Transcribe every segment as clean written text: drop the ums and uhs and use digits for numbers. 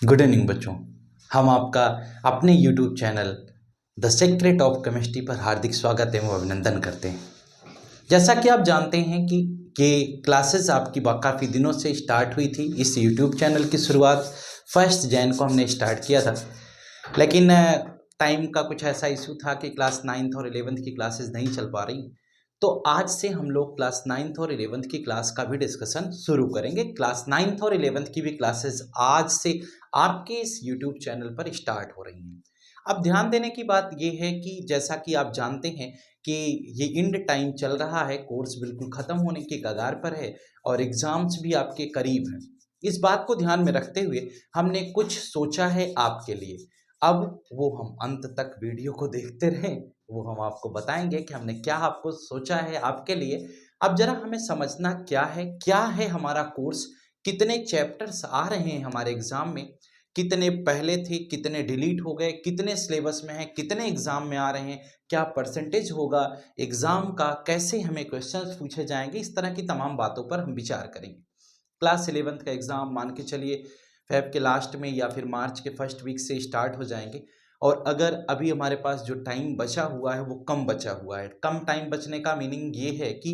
Good evening बच्चों। हम आपका अपने YouTube channel the secret of chemistry पर हार्दिक स्वागत एवं अभिनंदन करते हैं। जैसा कि आप जानते हैं कि ये क्लासेस आपकी काफ़ी दिनों से स्टार्ट हुई थी। इस यूट्यूब चैनल की शुरुआत 1 जैन को हमने स्टार्ट किया था, लेकिन टाइम का कुछ ऐसा इशू था कि क्लास 9th और 11th की क्लासेस नहीं चल पा रही। तो आज से हम लोग क्लास 9th और 11th की क्लास का भी डिस्कशन शुरू करेंगे। क्लास 9th और 11th की भी क्लासेस आज से आपके इस यूट्यूब चैनल पर स्टार्ट हो रही हैं। अब ध्यान देने की बात यह है कि जैसा कि आप जानते हैं कि ये इंड टाइम चल रहा है, कोर्स बिल्कुल ख़त्म होने के कगार पर है और एग्ज़ाम्स भी आपके करीब हैं। इस बात को ध्यान में रखते हुए हमने कुछ सोचा है आपके लिए। अब वो हम अंत तक वीडियो को देखते रहें, वो हम आपको बताएंगे कि हमने क्या आपको सोचा है आपके लिए। अब जरा हमें समझना क्या है हमारा कोर्स, कितने चैप्टर्स आ रहे हैं हमारे एग्जाम में, कितने पहले थे, कितने डिलीट हो गए, कितने सिलेबस में हैं, कितने एग्जाम में आ रहे हैं, क्या परसेंटेज होगा एग्जाम का, कैसे हमें क्वेश्चंस पूछे जाएंगे, इस तरह की तमाम बातों पर हम विचार करेंगे। क्लास 11th का एग्ज़ाम मान के चलिए फेब के लास्ट में या फिर मार्च के फर्स्ट वीक से स्टार्ट हो जाएंगे। और अगर अभी हमारे पास जो टाइम बचा हुआ है वो कम बचा हुआ है। कम टाइम बचने का मीनिंग ये है कि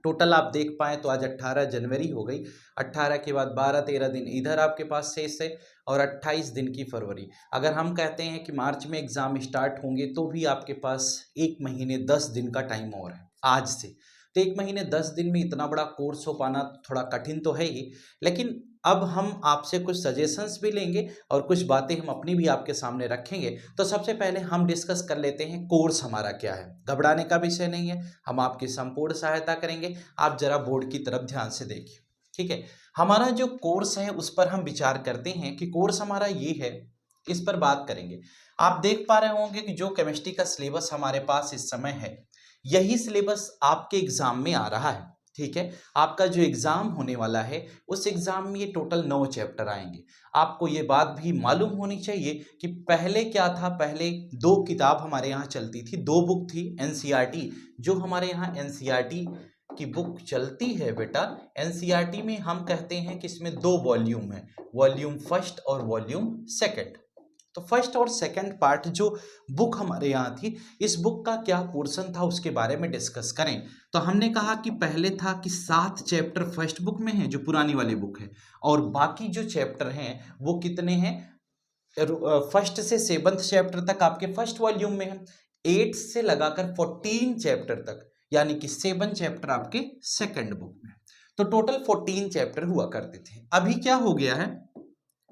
टोटल आप देख पाएँ तो आज 18 जनवरी हो गई। 18 के बाद 12-13 दिन इधर आपके पास शेष है और 28 दिन की फरवरी। अगर हम कहते हैं कि मार्च में एग्ज़ाम स्टार्ट होंगे तो भी आपके पास 1 महीने 10 दिन का टाइम और है आज से। तो 1 महीने 10 दिन में इतना बड़ा कोर्स हो पाना थोड़ा कठिन तो है ही, लेकिन अब हम आपसे कुछ सजेशंस भी लेंगे और कुछ बातें हम अपनी भी आपके सामने रखेंगे। तो सबसे पहले हम डिस्कस कर लेते हैं कोर्स हमारा क्या है। घबराने का विषय नहीं है, हम आपकी संपूर्ण सहायता करेंगे। आप जरा बोर्ड की तरफ ध्यान से देखिए, ठीक है। हमारा जो कोर्स है उस पर हम विचार करते हैं कि कोर्स हमारा ये है, इस पर बात करेंगे। आप देख पा रहे होंगे कि जो केमिस्ट्री का सिलेबस हमारे पास इस समय है, यही सिलेबस आपके एग्जाम में आ रहा है, ठीक है। आपका जो एग्जाम होने वाला है उस एग्जाम में ये टोटल 9 चैप्टर आएंगे। आपको ये बात भी मालूम होनी चाहिए कि पहले क्या था। पहले 2 किताब हमारे यहाँ चलती थी, 2 बुक थी एनसीईआरटी। जो हमारे यहाँ एनसीईआरटी की बुक चलती है बेटा, एनसीईआरटी में हम कहते हैं कि इसमें 2 वॉल्यूम है, वॉल्यूम फर्स्ट और वॉल्यूम सेकंड। तो फर्स्ट और सेकंड पार्ट जो बुक हमारे यहाँ थी, इस बुक का क्या पोर्शन था उसके बारे में डिस्कस करें। तो हमने कहा कि पहले था कि 7 चैप्टर फर्स्ट बुक में हैं जो पुरानी वाली बुक है, और बाकी जो चैप्टर हैं वो कितने हैं, फर्स्ट से 7th चैप्टर तक आपके फर्स्ट वॉल्यूम में है, 8 से लगाकर 14 चैप्टर तक, यानी कि 7 चैप्टर आपके सेकंड बुक में। तो टोटल 14 चैप्टर हुआ करते थे। अभी क्या हो गया है,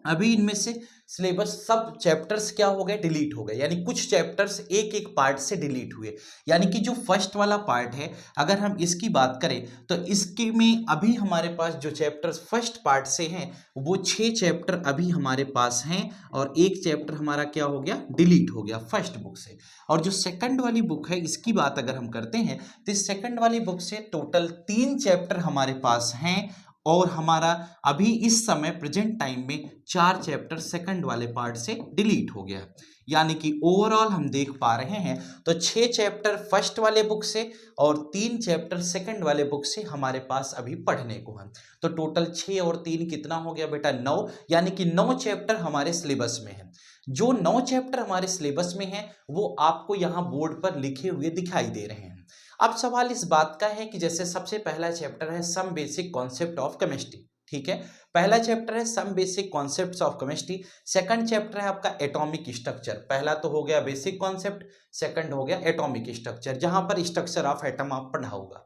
अभी इनमें से सिलेबस सब चैप्टर्स क्या हो गए, डिलीट हो गए। यानी कुछ चैप्टर्स एक एक पार्ट से डिलीट हुए। यानी कि जो फर्स्ट वाला पार्ट है, अगर हम इसकी बात करें तो इसके में अभी हमारे पास जो चैप्टर्स फर्स्ट पार्ट से हैं वो 6 चैप्टर अभी हमारे पास हैं, और एक चैप्टर हमारा क्या हो गया, डिलीट हो गया फर्स्ट बुक से। और जो सेकंड वाली बुक है इसकी बात अगर हम करते हैं तो इस सेकंड वाली बुक से टोटल 3 चैप्टर हमारे पास हैं, और हमारा अभी इस समय प्रेजेंट टाइम में 4 चैप्टर सेकंड वाले पार्ट से डिलीट हो गया। यानी कि ओवरऑल हम देख पा रहे हैं तो 6 चैप्टर फर्स्ट वाले बुक से और 3 चैप्टर सेकंड वाले बुक से हमारे पास अभी पढ़ने को हैं। तो टोटल 6 और 3 कितना हो गया बेटा, 9। यानी कि 9 चैप्टर हमारे सिलेबस में है। जो 9 चैप्टर हमारे सिलेबस में है वो आपको यहाँ बोर्ड पर लिखे हुए दिखाई दे रहे हैं। अब सवाल इस बात का है कि जैसे सबसे पहला चैप्टर है some basic concept of chemistry, ठीक है। पहला चैप्टर है some basic concepts of chemistry. Second chapter है आपका एटॉमिक स्ट्रक्चर। पहला तो हो गया बेसिक कॉन्सेप्ट, सेकंड हो गया एटॉमिक स्ट्रक्चर, जहां पर स्ट्रक्चर ऑफ एटम आप पढ़ा होगा।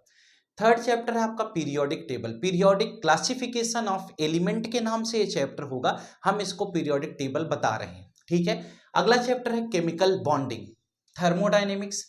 थर्ड चैप्टर है आपका periodic table, periodic classification of element के नाम से ये चैप्टर होगा, हम इसको पीरियोडिक टेबल बता रहे हैं, ठीक है। अगला चैप्टर है chemical bonding, thermodynamics,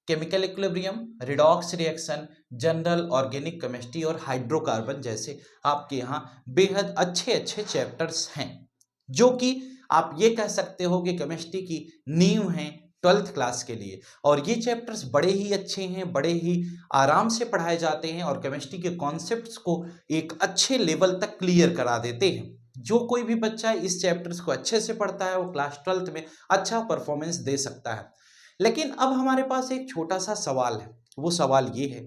chemical equilibrium, redox reaction, general organic chemistry और हाइड्रोकार्बन जैसे आपके यहाँ बेहद अच्छे अच्छे चैप्टर्स हैं, जो कि आप ये कह सकते हो कि केमिस्ट्री की नींव हैं 12th क्लास के लिए। और ये चैप्टर्स बड़े ही अच्छे हैं, बड़े ही आराम से पढ़ाए जाते हैं और केमिस्ट्री के कॉन्सेप्ट्स को एक अच्छे लेवल तक क्लियर करा देते हैं। जो कोई भी बच्चा इस चैप्टर्स को अच्छे से पढ़ता है वो क्लास 12th में अच्छा परफॉर्मेंस दे सकता है। लेकिन अब हमारे पास एक छोटा सा सवाल है, वो सवाल ये है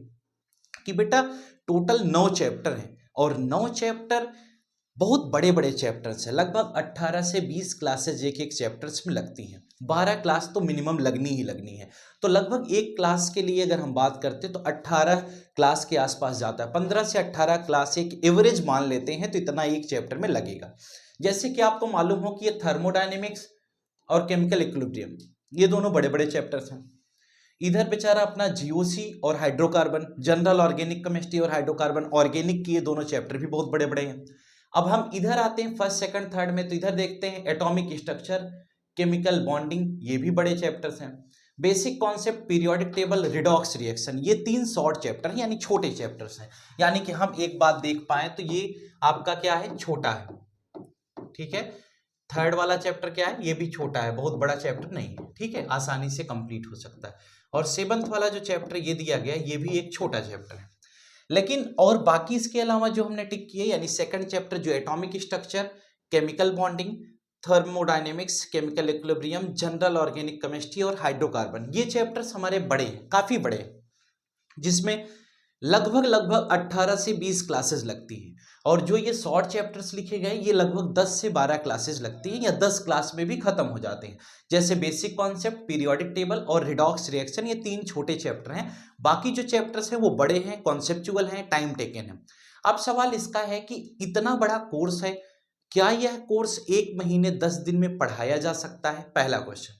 कि बेटा टोटल 9 चैप्टर हैं और 9 चैप्टर बहुत बड़े बड़े चैप्टर्स हैं, लगभग 18 से 20 क्लासेज एक एक चैप्टर्स में लगती हैं। 12 क्लास तो मिनिमम लगनी ही लगनी है। तो लगभग एक क्लास के लिए अगर हम बात करते हैं तो 18 क्लास के आसपास जाता है। 15 से 18 क्लास एक एवरेज मान लेते हैं तो इतना एक चैप्टर में लगेगा। जैसे कि आपको मालूम हो कि ये थर्मोडायनेमिक्स और केमिकल इक्विलिब्रियम ये दोनों बड़े बड़े चैप्टर्स हैं। इधर बेचारा अपना जीओसी और हाइड्रोकार्बन, जनरल ऑर्गेनिक केमिस्ट्री और हाइड्रोकार्बन ऑर्गेनिक की ये दोनों चैप्टर भी बहुत बड़े बड़े हैं। अब हम इधर आते हैं फर्स्ट सेकंड थर्ड में, तो इधर देखते हैं एटॉमिक स्ट्रक्चर, केमिकल बॉन्डिंग, ये भी बड़े चैप्टर्स हैं। Basic concept, periodic table, redox reaction, ये 3 शॉर्ट चैप्टर हैं यानी छोटे चैप्टर्स हैं। यानी कि हम एक बात देख पाए तो ये आपका क्या है, छोटा है, ठीक है। थर्ड वाला चैप्टर क्या है, ये भी छोटा है, बहुत बड़ा चैप्टर नहीं है, ठीक है, आसानी से कंप्लीट हो सकता है। और सेवंथ वाला जो चैप्टर ये दिया गया ये भी एक छोटा चैप्टर है। लेकिन और बाकी इसके अलावा जो हमने टिक किए यानी सेकंड चैप्टर जो atomic structure, chemical bonding, thermodynamics, chemical equilibrium, general organic chemistry और हाइड्रोकार्बन, ये चैप्टर्स हमारे बड़े हैं, काफी बड़े हैं, जिसमें लगभग 18 से 20 क्लासेस लगती हैं। और जो ये शॉर्ट चैप्टर्स लिखे गए ये लगभग 10 से 12 क्लासेस लगती हैं या 10 क्लास में भी खत्म हो जाते हैं। जैसे बेसिक कॉन्सेप्ट, पीरियोडिक टेबल और रिडॉक्स रिएक्शन, ये 3 छोटे चैप्टर हैं। बाकी जो चैप्टर्स हैं वो बड़े हैं, कॉन्सेप्चुअल हैं, टाइम टेकन है। अब सवाल इसका है कि इतना बड़ा कोर्स है, क्या यह कोर्स 1 महीने 10 दिन में पढ़ाया जा सकता है? पहला क्वेश्चन।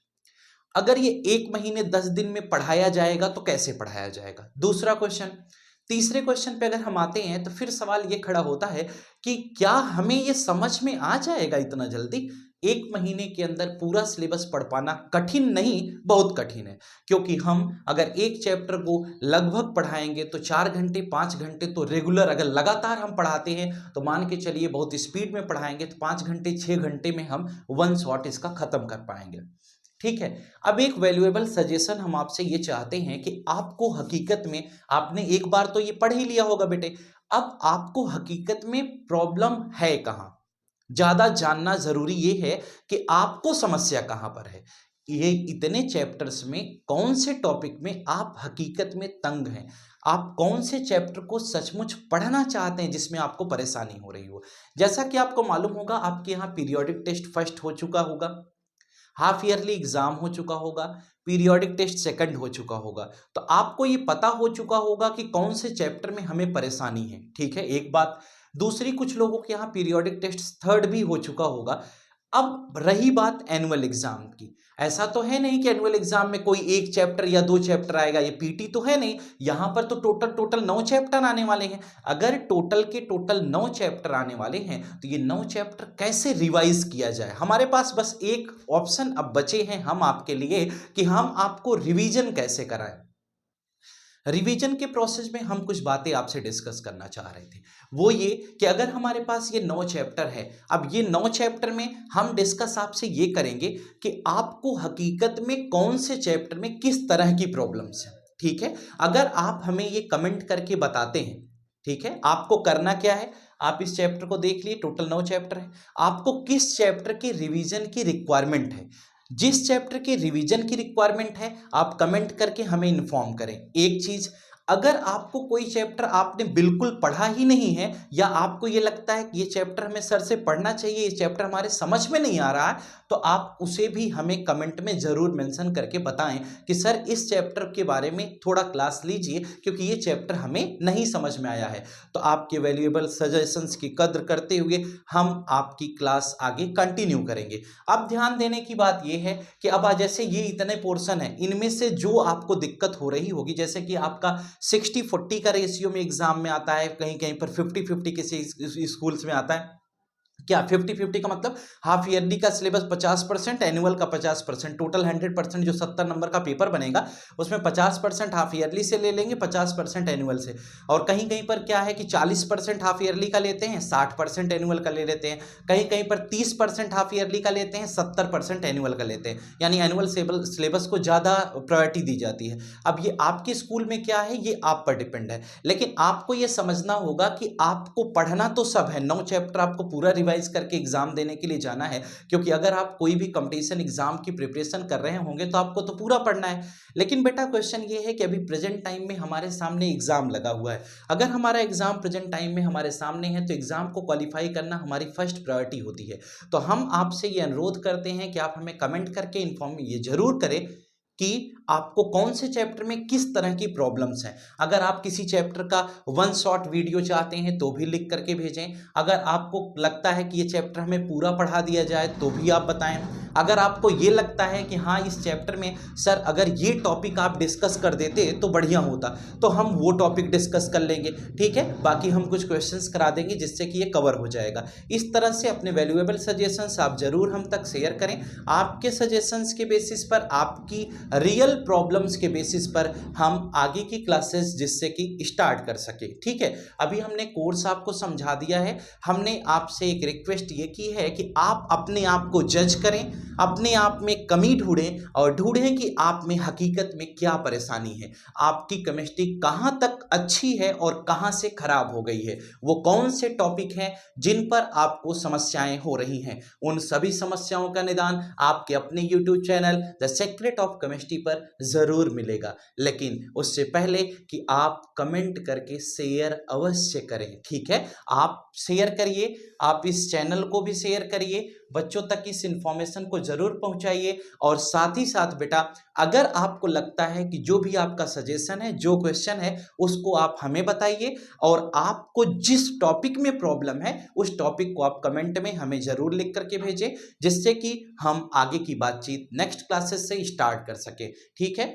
अगर ये 1 महीने 10 दिन में पढ़ाया जाएगा तो कैसे पढ़ाया जाएगा? दूसरा क्वेश्चन। तीसरे क्वेश्चन पे अगर हम आते हैं तो फिर सवाल ये खड़ा होता है कि क्या हमें ये समझ में आ जाएगा इतना जल्दी? 1 महीने के अंदर पूरा सिलेबस पढ़ पाना कठिन नहीं, बहुत कठिन है, क्योंकि हम अगर एक चैप्टर को लगभग पढ़ाएंगे तो 4 घंटे 5 घंटे तो रेगुलर, अगर लगातार हम पढ़ाते हैं तो मान के चलिए बहुत स्पीड में पढ़ाएंगे तो 5 घंटे 6 घंटे में हम वन शॉट इसका खत्म कर पाएंगे, ठीक है। अब एक वैल्यूएबल सजेशन हम आपसे ये चाहते हैं कि आपको हकीकत में, आपने एक बार तो ये पढ़ ही लिया होगा बेटे, अब आपको हकीकत में प्रॉब्लम है कहाँ, ज्यादा जानना जरूरी ये है कि आपको समस्या कहां पर है। ये इतने चैप्टर्स में कौन से टॉपिक में आप हकीकत में तंग हैं, आप कौन से चैप्टर को सचमुच पढ़ना चाहते हैं जिसमें आपको परेशानी हो रही हो। जैसा कि आपको मालूम होगा आपके यहाँ पीरियोडिक टेस्ट फर्स्ट हो चुका होगा, हाफ ईयरली एग्जाम हो चुका होगा, पीरियोडिक टेस्ट सेकंड हो चुका होगा, तो आपको ये पता हो चुका होगा कि कौन से चैप्टर में हमें परेशानी है, ठीक है, एक बात। दूसरी, कुछ लोगों के यहाँ पीरियोडिक टेस्ट थर्ड भी हो चुका होगा। अब रही बात एनुअल एग्जाम की, ऐसा तो है नहीं कि एनुअल एग्जाम में कोई 1 चैप्टर या 2 चैप्टर आएगा, ये पीटी तो है नहीं, यहां पर तो टोटल 9 चैप्टर आने वाले हैं। अगर टोटल के टोटल 9 चैप्टर आने वाले हैं तो ये 9 चैप्टर कैसे रिवाइज किया जाए? हमारे पास बस एक ऑप्शन अब बचे हैं हम आपके लिए कि हम आपको रिवीजन कैसे कराएं। रिवीजन के प्रोसेस में हम कुछ बातें आपसे डिस्कस करना चाह रहे थे, वो ये कि अगर हमारे पास ये 9 चैप्टर है, अब ये 9 चैप्टर में हम डिस्कस आपसे ये करेंगे कि आपको हकीकत में कौन से चैप्टर में किस तरह की प्रॉब्लम्स हैं, ठीक है। अगर आप हमें ये कमेंट करके बताते हैं, ठीक है, आपको करना क्या है, आप इस चैप्टर को देख लिए, टोटल 9 चैप्टर है, आपको किस चैप्टर की रिवीजन की रिक्वायरमेंट है, जिस चैप्टर के रिवीजन की रिक्वायरमेंट है आप कमेंट करके हमें इन्फॉर्म करें। एक चीज, अगर आपको कोई चैप्टर आपने बिल्कुल पढ़ा ही नहीं है या आपको ये लगता है कि ये चैप्टर हमें सर से पढ़ना चाहिए, ये चैप्टर हमारे समझ में नहीं आ रहा है, तो आप उसे भी हमें कमेंट में जरूर मेंशन करके बताएं कि सर इस चैप्टर के बारे में थोड़ा क्लास लीजिए क्योंकि ये चैप्टर हमें नहीं समझ में आया है। तो आपके वैल्यूएबल सजेशंस की कद्र करते हुए हम आपकी क्लास आगे कंटिन्यू करेंगे। अब ध्यान देने की बात यह है कि अब जैसे ये इतने पोर्शन है, इनमें से जो आपको दिक्कत हो रही होगी, जैसे कि आपका 60-40 का रेशियो में एग्जाम में आता है, कहीं कहीं पर 50-50 किसी स्कूल्स में आता है। क्या 50-50 का मतलब हाफ ईयरली का सिलेबस 50%, एनुअल का 50%, टोटल 100% जो 70 नंबर का पेपर बनेगा उसमें 50% हाफ ईयरली से ले लेंगे, 50% एनुअल से। और कहीं कहीं पर क्या है कि 40% हाफ ईयरली का लेते हैं, 60% एनुअल का ले लेते हैं, कहीं कहीं पर 30% हाफ ईयरली का लेते हैं, 70% एनुअल का लेते हैं, यानी एनुअल सिलेबस को ज़्यादा प्रायोरिटी दी जाती है। अब ये आपके स्कूल में क्या है ये आप पर डिपेंड है, लेकिन आपको ये समझना होगा कि आपको पढ़ना तो सब है, 9 चैप्टर आपको पूरा रिवाइज करके एग्जाम देने के लिए जाना है, क्योंकि अगर आप कोई भी कंपटीशन एग्जाम की प्रिपरेशन कर रहे होंगे तो आपको तो पूरा पढ़ना है। लेकिन बेटा क्वेश्चन ये है कि अभी प्रेजेंट टाइम में हमारे सामने एग्जाम लगा हुआ है। अगर हमारा एग्जाम प्रेजेंट टाइम में हमारे सामने है तो एग्जाम को क्वालिफाई करना हमारी फर्स्ट प्रायोरिटी होती है। तो हम आपसे ये अनुरोध करते हैं कि आप हमें कमेंट करके इन्फॉर्म ये जरूर करें कि आपको कौन से चैप्टर में किस तरह की प्रॉब्लम्स हैं। अगर आप किसी चैप्टर का वन शॉट वीडियो चाहते हैं तो भी लिख करके भेजें। अगर आपको लगता है कि ये चैप्टर हमें पूरा पढ़ा दिया जाए तो भी आप बताएं। अगर आपको ये लगता है कि हाँ इस चैप्टर में सर अगर ये टॉपिक आप डिस्कस कर देते तो बढ़िया होता, तो हम वो टॉपिक डिस्कस कर लेंगे, ठीक है। बाकी हम कुछ क्वेश्चंस करा देंगे जिससे कि ये कवर हो जाएगा। इस तरह से अपने वैल्यूएबल सजेशंस आप जरूर हम तक शेयर करें। आपके सजेशंस के बेसिस पर, आपकी रियल प्रॉब्लम्स के बेसिस पर हम आगे की क्लासेस जिससे कि स्टार्ट कर सके, ठीक है। अभी हमने कोर्स आपको समझा दिया है। हमने आपसे एक रिक्वेस्ट ये की है कि आप अपने आप को जज करें, अपने आप में कमी ढूंढें और ढूंढें कि आप में हकीकत में क्या परेशानी है, आपकी केमिस्ट्री कहां तक अच्छी है और कहां से खराब हो गई है, वो कौन से टॉपिक हैं जिन पर आपको समस्याएं हो रही हैं। उन सभी समस्याओं का निदान आपके अपने YouTube channel the secret of chemistry पर जरूर मिलेगा। लेकिन उससे पहले कि आप कमेंट करके शेयर अवश्य करें, ठीक है। आप शेयर करिए, आप इस चैनल को भी शेयर करिए, बच्चों तक इस इंफॉर्मेशन को जरूर पहुंचाइए। और साथ ही साथ बेटा अगर आपको लगता है कि जो भी आपका सजेशन है, जो क्वेश्चन है, उसको आप हमें बताइए और आपको जिस टॉपिक में प्रॉब्लम है उस टॉपिक को आप कमेंट में हमें जरूर लिख करके भेजें, जिससे कि हम आगे की बातचीत नेक्स्ट क्लासेस से स्टार्ट कर सके, ठीक है।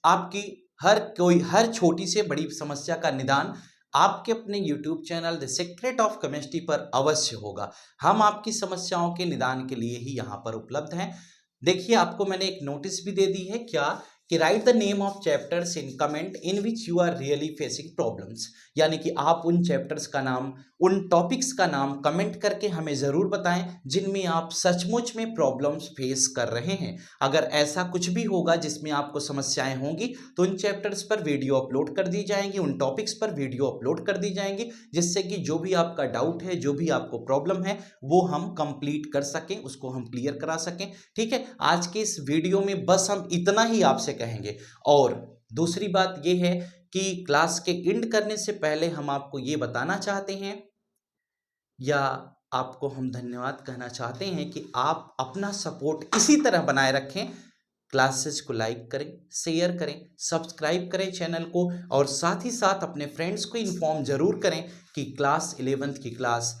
आपकी हर छोटी से बड़ी समस्या का निदान आपके अपने YouTube channel the secret of chemistry पर अवश्य होगा। हम आपकी समस्याओं के निदान के लिए ही यहाँ पर उपलब्ध हैं। देखिए आपको मैंने एक नोटिस भी दे दी है, क्या कि write the name of chapters in comment in which you are really facing problems, यानी कि आप उन चैप्टर्स का नाम, उन टॉपिक्स का नाम कमेंट करके हमें ज़रूर बताएं जिनमें आप सचमुच में प्रॉब्लम्स फेस कर रहे हैं। अगर ऐसा कुछ भी होगा जिसमें आपको समस्याएं होंगी तो उन चैप्टर्स पर वीडियो अपलोड कर दी जाएंगी, उन टॉपिक्स पर वीडियो अपलोड कर दी जाएंगी, जिससे कि जो भी आपका डाउट है, जो भी आपको प्रॉब्लम है, वो हम कंप्लीट कर सकें, उसको हम क्लियर करा सकें, ठीक है। आज के इस वीडियो में बस हम इतना ही आपसे कहेंगे। और दूसरी बात यह है कि क्लास के एंड करने से पहले हम आपको ये बताना चाहते हैं या आपको हम धन्यवाद कहना चाहते हैं कि आप अपना सपोर्ट इसी तरह बनाए रखें। क्लासेस को लाइक करें, शेयर करें, सब्सक्राइब करें चैनल को, और साथ ही साथ अपने फ्रेंड्स को इन्फॉर्म जरूर करें कि क्लास 11th की क्लास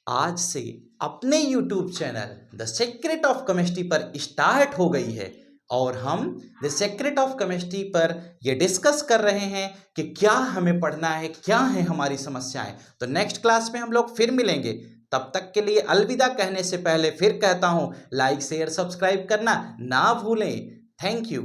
आज से अपने YouTube channel the secret of chemistry पर स्टार्ट हो गई है। और हम द सीक्रेट ऑफ केमिस्ट्री पर ये डिस्कस कर रहे हैं कि क्या हमें पढ़ना है, क्या है हमारी समस्याएं। तो नेक्स्ट क्लास में हम लोग फिर मिलेंगे। तब तक के लिए अलविदा कहने से पहले फिर कहता हूं, लाइक शेयर सब्सक्राइब करना ना भूलें। Thank you.